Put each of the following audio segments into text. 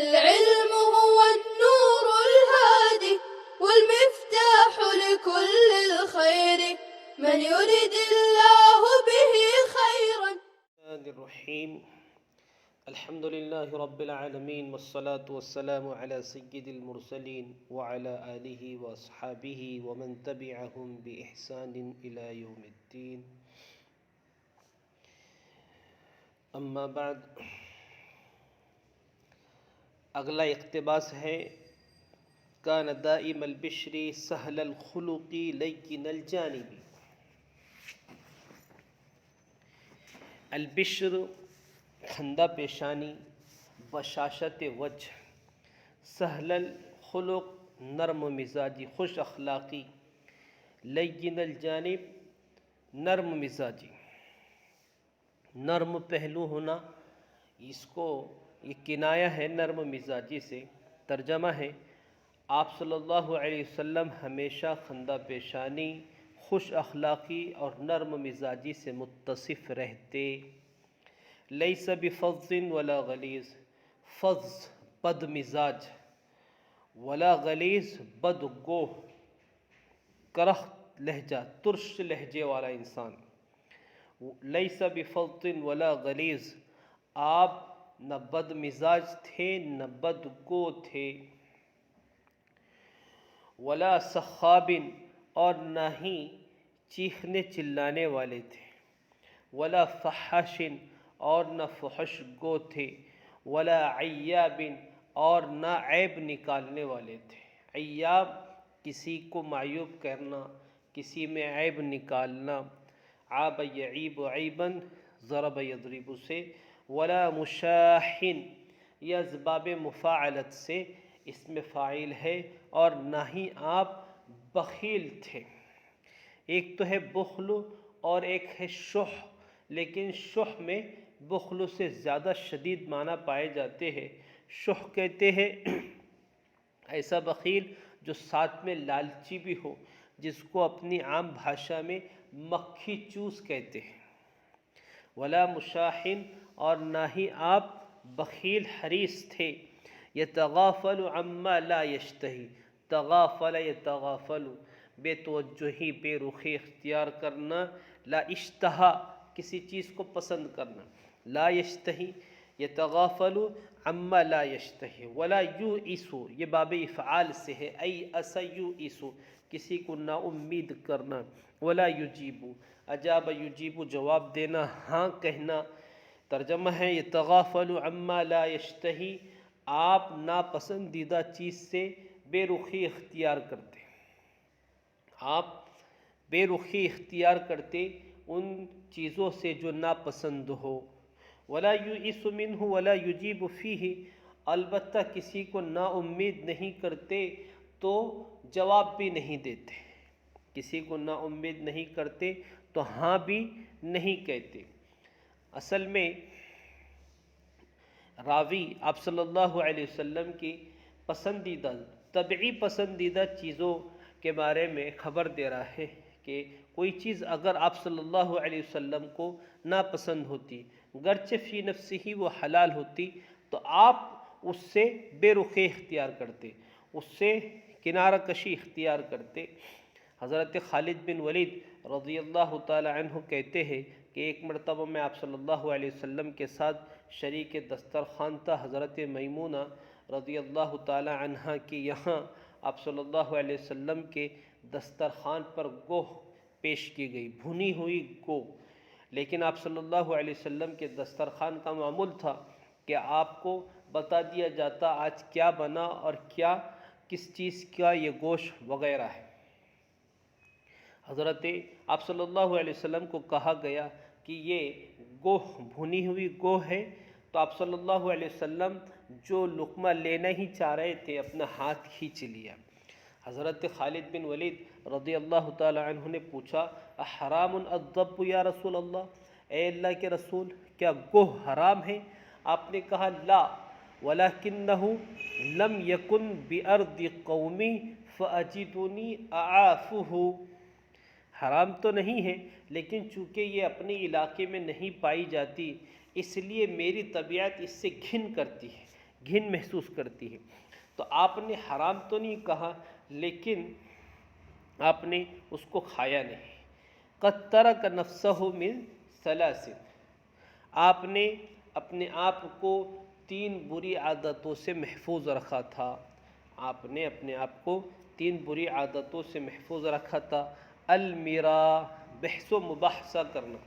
العلم هو النور الهادي والمفتاح لكل الخير من يرد الله به خيرا. الرحيم الحمد لله رب العالمين والصلاة والسلام على سيد المرسلين وعلى آله وأصحابه ومن تبعهم بإحسان إلى يوم الدين. اما بعد، اگلا اقتباس ہے کان دائم البشر سهل الخلق لین الجانب. البشر خندہ پیشانی، بشاشت وجہ، سہل الخلق نرم مزاجی خوش اخلاقی، لین الجانب نرم مزاجی نرم پہلو ہونا، اس کو یہ کنایہ ہے نرم مزاجی سے. ترجمہ ہے آپ صلی اللہ علیہ وسلم ہمیشہ خندہ پیشانی، خوش اخلاقی اور نرم مزاجی سے متصف رہتے. لیس بفظ ولا غلیظ، فظ بد مزاج، ولا غلیظ بد گوہ، کرخت لہجہ ترش لہجے والا انسان. لیس بفظ ولا غلیظ، آپ نہ بد مزاج تھے نہ بد گو تھے. ولا صخاب، اور نہ ہی چیخنے چلانے والے تھے. ولا فحش، اور نہ فحش گو تھے. ولا عیاب، اور نہ عیب نکالنے والے تھے. عیاب کسی کو معیوب کرنا، کسی میں عیب نکالنا. عاب یعیب عیبا، ضرب یضرب سے. ولا مشاحن، یا اسباب مفاعلت سے اسم فاعل ہے. اور نہ ہی آپ بخیل تھے. ایک تو ہے بخل اور ایک ہے شح، لیکن شح میں بخل سے زیادہ شدید معنی پائے جاتے ہیں. شح کہتے ہیں ایسا بخیل جو ساتھ میں لالچی بھی ہو، جس کو اپنی عام بھاشا میں مکھی چوس کہتے ہیں. ولا مشاحن، اور نہ ہی آپ بخیل حریص تھے. یتغافل عما لا یشتہی، تغافل یتغافل بے توجہی، بے رخی اختیار کرنا. لا اشتہا کسی چیز کو پسند کرنا. لا یشتہی یتغافل عما لا یشتہی. ولا یوئس، یہ باب افعال سے ہے، ایأس یوئس کسی کو نا امید کرنا. ولا یجیب، اجاب یجیب جواب دینا، ہاں کہنا. ترجمہ ہے یتغافل عما لا یشتہی، آپ ناپسندیدہ چیز سے بے رخی اختیار کرتے. آپ بے رخی اختیار کرتے ان چیزوں سے جو ناپسند ہو. ولا یؤس منہ ولا یجیب فیہ، البتہ کسی کو نا امید نہیں کرتے تو جواب بھی نہیں دیتے. کسی کو نا امید نہیں کرتے تو ہاں بھی نہیں کہتے. اصل میں راوی آپ صلی اللہ علیہ وسلم کی پسندیدہ طبعی پسندیدہ چیزوں کے بارے میں خبر دے رہا ہے کہ کوئی چیز اگر آپ صلی اللہ علیہ وسلم کو ناپسند ہوتی، گرچہ فی نفسی ہی وہ حلال ہوتی، تو آپ اس سے بے رخی اختیار کرتے، اس سے کنارہ کشی اختیار کرتے. حضرت خالد بن ولید رضی اللہ تعالی عنہ کہتے ہیں کہ ایک مرتبہ میں آپ صلی اللہ علیہ وسلم کے ساتھ شریک دسترخوان تھا. حضرت میمونہ رضی اللہ تعالی عنہ کی یہاں آپ صلی اللہ علیہ وسلم کے دسترخوان پر گوہ پیش کی گئی، بھنی ہوئی گو. لیکن آپ صلی اللہ علیہ وسلم کے دسترخوان کا معمول تھا کہ آپ کو بتا دیا جاتا آج کیا بنا اور کیا کس چیز کا یہ گوشت وغیرہ ہے. حضرت آپ صلی اللہ علیہ وسلم کو کہا گیا کہ یہ گوہ بھنی ہوئی گوہ ہے، تو آپ صلی اللہ علیہ وسلم جو لقمہ لینا ہی چاہ رہے تھے اپنا ہاتھ کھینچ لیا. حضرت خالد بن ولید رضی اللہ تعالی عنہ نے پوچھا احرام الضب یا رسول اللہ، اے اللہ کے رسول کیا گوہ حرام ہے؟ آپ نے کہا لا، ولکنہ لم یکن بارض قومی فاجدنی اعافہ، حرام تو نہیں ہے لیکن چونکہ یہ اپنے علاقے میں نہیں پائی جاتی اس لیے میری طبیعت اس سے گھن کرتی ہے، گھن محسوس کرتی ہے۔ تو آپ نے حرام تو نہیں کہا لیکن آپ نے اس کو کھایا نہیں۔ قد ترک نفسہ من ثلاث، آپ نے اپنے آپ کو 3 بری عادتوں سے محفوظ رکھا تھا، آپ نے اپنے آپ کو 3 بری عادتوں سے محفوظ رکھا تھا۔ المیرا، بحث و مباحثہ کرنا۔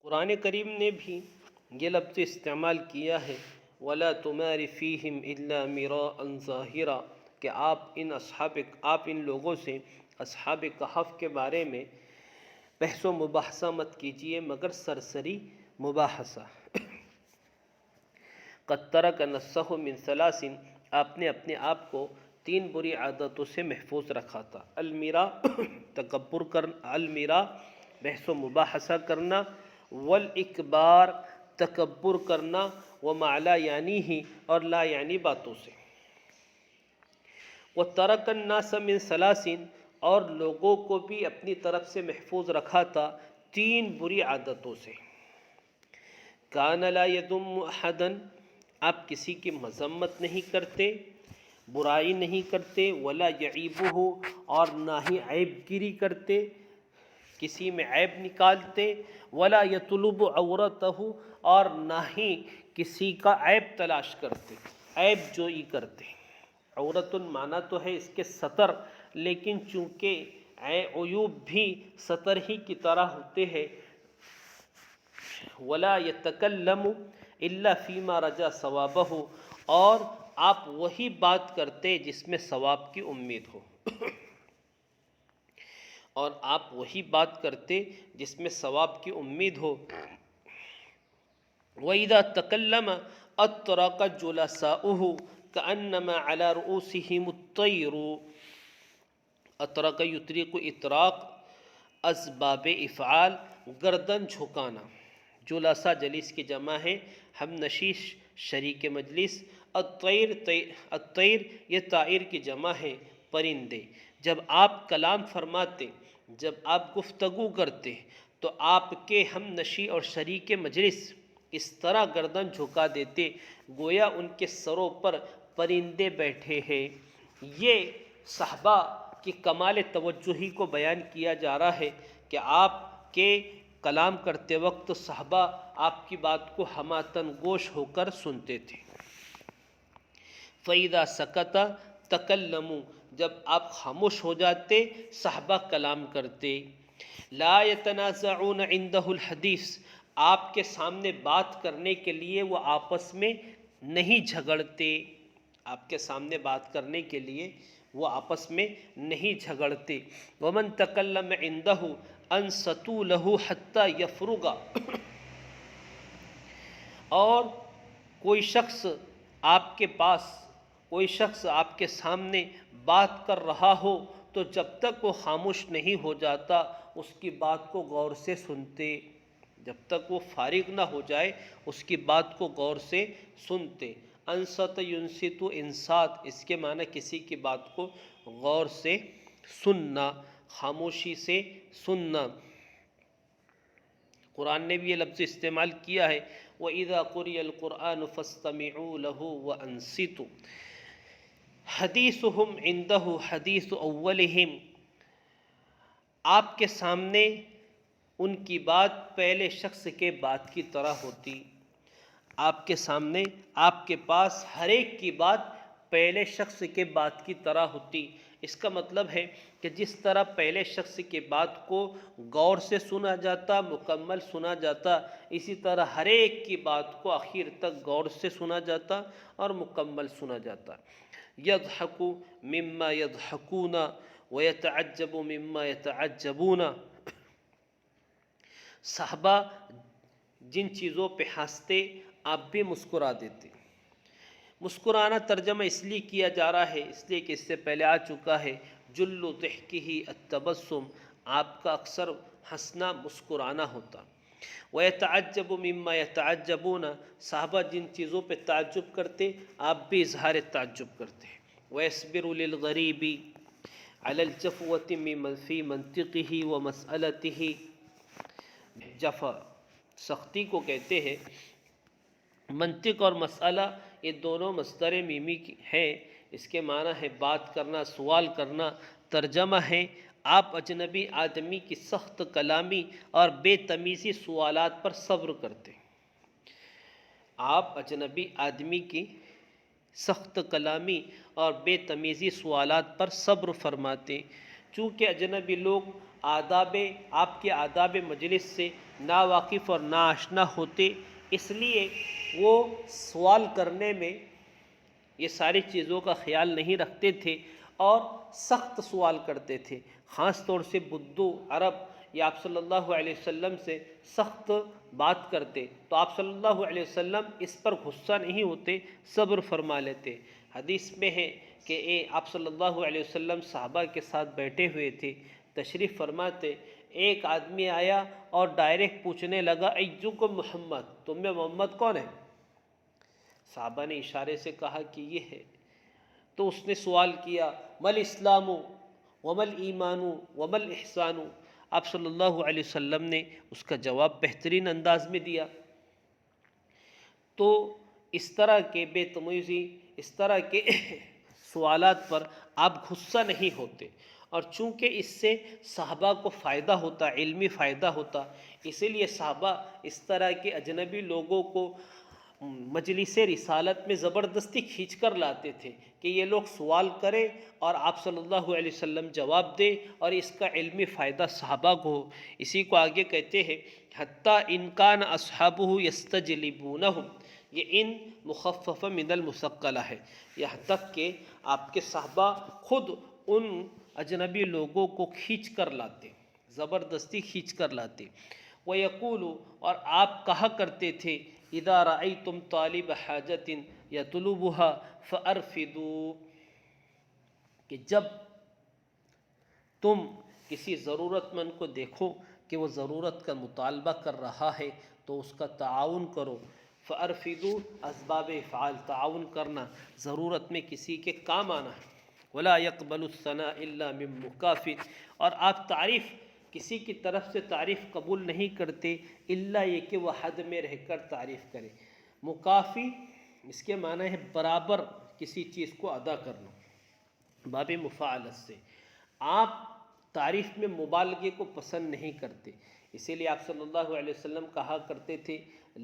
قرآن کریم نے بھی یہ لفظ استعمال کیا ہے، وَلَا تُمَارِ فِيهِمْ إِلَّا مِرَاءً ظَاهِرًا، کہ آپ ان لوگوں سے اصحاب کہف کے بارے میں بحث و مباحثہ مت کیجیے مگر سرسری مباحثہ۔ قد ترک نفسہ من ثلاث، آپ نے اپنے آپ کو 3 بری عادتوں سے محفوظ رکھا تھا۔ المیرا، تکبر کرنا، المیرا بحث و مباحثہ کرنا، والاکبار، تکبر کرنا، وما لا یعنی ہی، اور لا یعنی باتوں سے۔ وترک الناس من ثلاث، اور لوگوں کو بھی اپنی طرف سے محفوظ رکھا تھا 3 بری عادتوں سے۔ کان لا یذم احدا، آپ کسی کی مذمت نہیں کرتے، برائی نہیں کرتے، ولا یعیبہ، اور نہ ہی عیب گیری کرتے، کسی میں عیب نکالتے، ولا یطلب عورتہ، اور نہ ہی کسی کا عیب تلاش کرتے، عیب جوئی کرتے۔ عورت معنی تو ہے اس کے سطر، لیکن چونکہ عیوب بھی سطر ہی کی طرح ہوتے ہیں۔ ولا یتکلم الا فیما رجا ثوابہ، اور آپ وہی بات کرتے جس میں ثواب کی امید ہو، اور آپ وہی بات کرتے جس میں ثواب کی امید ہو۔ وَإِذَا تَكَلَّمَ أَطْرَقَ جُلَسَاؤُهُ كَأَنَّمَا عَلَى رُؤُوسِهِمُ الطَّيْرُ، اطرق یطرق، اطراق اسباب افعال، گردن جھکانا۔ جلسا جلیس کی جمع ہے، ہم نشیش شریک مجلس۔ الطیر یہ طائر کی جمع ہے، پرندے۔ جب آپ کلام فرماتے، جب آپ گفتگو کرتے تو آپ کے ہم نشی اور شریک مجلس اس طرح گردن جھکا دیتے گویا ان کے سروں پر پرندے بیٹھے ہیں۔ یہ صحابہ کی کمال توجہی کو بیان کیا جا رہا ہے کہ آپ کے کلام کرتے وقت صحابہ آپ کی بات کو ہماتن گوش ہو کر سنتے تھے۔ فَإِذَا سَكَتَ تَكَلَّمُوا، جب آپ خاموش ہو جاتے صحابہ کلام کرتے۔ لَا يَتَنَازَعُونَ عِنْدَهُ الْحَدِيث، آپ کے سامنے بات کرنے کے لیے وہ آپس میں نہیں جھگڑتے، آپ کے سامنے بات کرنے کے لیے وہ آپس میں نہیں جھگڑتے۔ وَمَنْ تَكَلَّمَ عِنْدَهُ أَنْصَتُوا لَهُ حَتَّى يَفْرُغَ، اور کوئی شخص آپ کے سامنے بات کر رہا ہو تو جب تک وہ خاموش نہیں ہو جاتا اس کی بات کو غور سے سنتے، جب تک وہ فارغ نہ ہو جائے اس کی بات کو غور سے سنتے۔ انصت ینصت، انصات، اس کے معنی کسی کی بات کو غور سے سننا، خاموشی سے سننا۔ قرآن نے بھی یہ لفظ استعمال کیا ہے، وَإِذَا قُرِئَ الْقُرْآنُ فَاسْتَمِعُوا لَهُ وَأَنصِتُوا حَدِيثُهُمْ عِنْدَهُ حَدِيثُ أَوَّلِهِمْ، آپ کے سامنے ان کی بات پہلے شخص کے بات کی طرح ہوتی، آپ کے سامنے آپ کے پاس ہر ایک کی بات پہلے شخص کے بات کی طرح ہوتی۔ اس کا مطلب ہے کہ جس طرح پہلے شخص کی بات کو غور سے سنا جاتا، مکمل سنا جاتا، اسی طرح ہر ایک کی بات کو آخر تک غور سے سنا جاتا اور مکمل سنا جاتا۔ یضحک مما یضحکون ویتعجب مما یتعجبون، صحابہ جن چیزوں پہ ہنستے آپ بھی مسکرا دیتے۔ مسکرانا ترجمہ اس لیے کیا جا رہا ہے اس لیے کہ اس سے پہلے آ چکا ہے، جل ضحکہ التبسم، آپ کا اکثر ہنسنا مسکرانا ہوتا۔ وَيَتَعَجَّبُ مِمَّا يَتَعَجَّبُونَ، صحابہ جن چیزوں پہ تعجب کرتے آپ بھی اظہار تعجب کرتے۔ وَيَصْبِرُ لِلْغَرِيبِ عَلَى الْجَفْوَةِ فِي مَنْطِقِهِ وَمَسْأَلَتِهِ، جفا سختی کو کہتے ہیں، منطق اور مسئلہ یہ دونوں مصدر میمی ہیں، اس کے معنی ہے بات کرنا، سوال کرنا۔ ترجمہ ہے آپ اجنبی آدمی کی سخت کلامی اور بے تمیزی سوالات پر صبر کرتے۔ آپ اجنبی آدمی کی سخت کلامی اور بے تمیزی سوالات پر صبر فرماتے، چونکہ اجنبی لوگ آپ کے آداب مجلس سے ناواقف اور ناآشنا ہوتے، اس لیے وہ سوال کرنے میں یہ ساری چیزوں کا خیال نہیں رکھتے تھے اور سخت سوال کرتے تھے۔ خاص طور سے بدو عرب یہ آپ صلی اللہ علیہ وسلم سے سخت بات کرتے تو آپ صلی اللہ علیہ وسلم اس پر غصہ نہیں ہوتے، صبر فرما لیتے۔ حدیث میں ہے کہ آپ صلی اللہ علیہ وسلم صحابہ کے ساتھ بیٹھے ہوئے تھے، تشریف فرماتے، ایک آدمی آیا اور ڈائریکٹ پوچھنے لگا ایجوکم محمد، تم میں محمد کون ہے؟ صحابہ نے اشارے سے کہا کہ یہ ہے، تو اس نے سوال کیا مل اسلام ومل ایمان ومل احسان، آپ صلی اللہ علیہ وسلم نے اس کا جواب بہترین انداز میں دیا۔ تو اس طرح کے بے تمیزی، اس طرح کے سوالات پر آپ غصہ نہیں ہوتے، اور چونکہ اس سے صحابہ کو فائدہ ہوتا، علمی فائدہ ہوتا، اسی لیے صحابہ اس طرح کے اجنبی لوگوں کو مجلس رسالت میں زبردستی کھینچ کر لاتے تھے کہ یہ لوگ سوال کریں اور آپ صلی اللہ علیہ وسلم جواب دیں اور اس کا علمی فائدہ صحابہ کو ہو۔ اسی کو آگے کہتے ہیں حتیٰ ان کان اصحابہ یستجلبونہم، یہ ان مخفف من المثقلہ ہے، یہاں تک کہ آپ کے صحابہ خود ان اجنبی لوگوں کو کھینچ کر لاتے، زبردستی کھینچ کر لاتے۔ وَيَقُولُ، اور آپ کہا کرتے تھے اِذَا رَأَيْتُمْ طَالِبَ حَاجَةٍ يَطْلُبُهَا فَأَرْفِدُوا، کہ جب تم کسی ضرورت مند کو دیکھو کہ وہ ضرورت کا مطالبہ کر رہا ہے تو اس کا تعاون کرو۔ فَأَرْفِدُوا اسباب افعال، تعاون کرنا، ضرورت میں کسی کے کام آنا ہے۔ وَلَا يَقْبَلُ الثَّنَاءَ إِلَّا مِن مُكَافٍ، اور آپ تعریف، کسی کی طرف سے تعریف قبول نہیں کرتے الا یہ کہ وہ حد میں رہ کر تعریف کرے۔ مکافی اس کے معنی ہے برابر کسی چیز کو ادا کرنا، باب مفاعلت سے۔ آپ تعریف میں مبالغے کو پسند نہیں کرتے، اسی لیے آپ صلی اللہ علیہ وسلم کہا کرتے تھے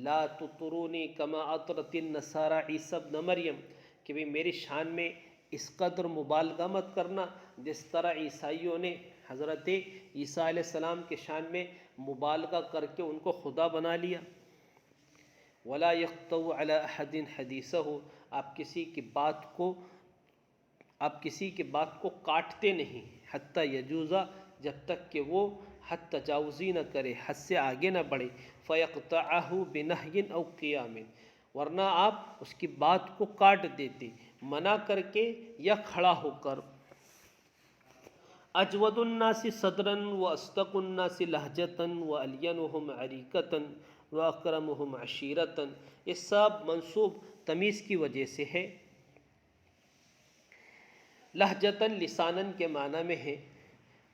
لا تطرونی کما اطرت النصارى عیسی ابن مریم، کہ بھی میری شان میں اس قدر مبالغہ مت کرنا جس طرح عیسائیوں نے حضرت عیسیٰ علیہ السلام کے شان میں مبالغہ کر کے ان کو خدا بنا لیا۔ ولا يقطع على احد حدیثہ، آپ کسی کی بات کو کاٹتے نہیں، حتی یجوزا، جب تک کہ وہ حد تجاوزی نہ کرے، حد سے آگے نہ بڑھے۔ فیقطعہ بنہی او قیام، ورنہ آپ اس کی بات کو کاٹ دیتے، منع کر کے یا کھڑا ہو کر۔ اجود الناس صدرا واصدق الناس لہجتا والینہم عریکتا واکرمہم عشیرتا، یہ سب منصوب تمیز کی وجہ سے ہے۔ لہجتاً لساناً کے معنی میں ہے،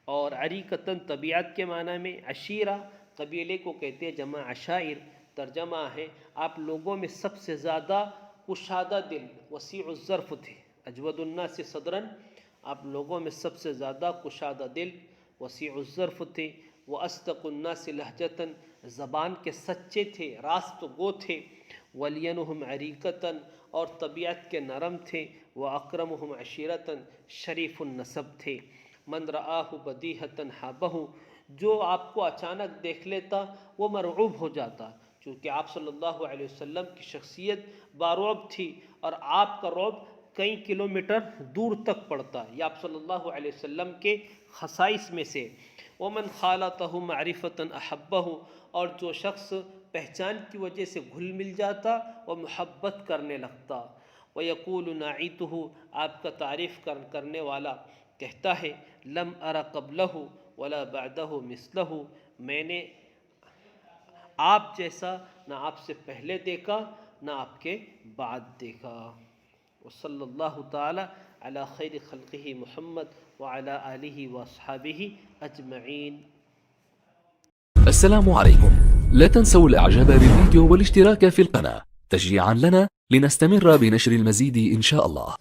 اور عریکتاً طبیعت کے معنی میں۔ عشیرہ قبیلے کو کہتے ہیں، جمع عشائر، ترجمہ ہے آپ لوگوں میں سب سے زیادہ کشادہ دل، وسیع الظرف تھے۔ اجود الناس صدراً، آپ لوگوں میں سب سے زیادہ کشادہ دل، وسیع الظرف تھے۔ واصدق الناس لہجتاً، زبان کے سچے تھے، راست گو تھے۔ ولینہم عریکتاً، اور طبیعت کے نرم تھے۔ واکرمہم عشیرتاً، شریف النسب تھے۔ من رآہ بدیہۃ حابہ، جو آپ کو اچانک دیکھ لیتا وہ مرعوب ہو جاتا، چونکہ آپ صلی اللہ علیہ وسلم کی شخصیت بارعب تھی اور آپ کا رعب کئی کلومیٹر دور تک پڑتا، یہ آپ صلی اللہ علیہ وسلم کے خصائص میں سے۔ ومن خالطہ معرفۃ احبہ، اور جو شخص پہچان کی وجہ سے گھل مل جاتا وہ محبت کرنے لگتا۔ ویقول ناعیتہ، آپ کا تعریف کرنے والا کہتا ہے لم ار قبلہ ولا بعدہ مثلہ، میں نے آپ جیسا نہ آپ سے پہلے دیکھا نہ آپ کے بعد دیکھا۔ وصلی اللہ تعالی علی خیر خلقہ محمد وعلی آلہ واصحابہ اجمعین۔ السلام عليكم، لا تنسوا الاعجاب بالفيديو والاشتراك في القناة. تشجيعا لنا لنستمر بنشر المزيد إن شاء الله.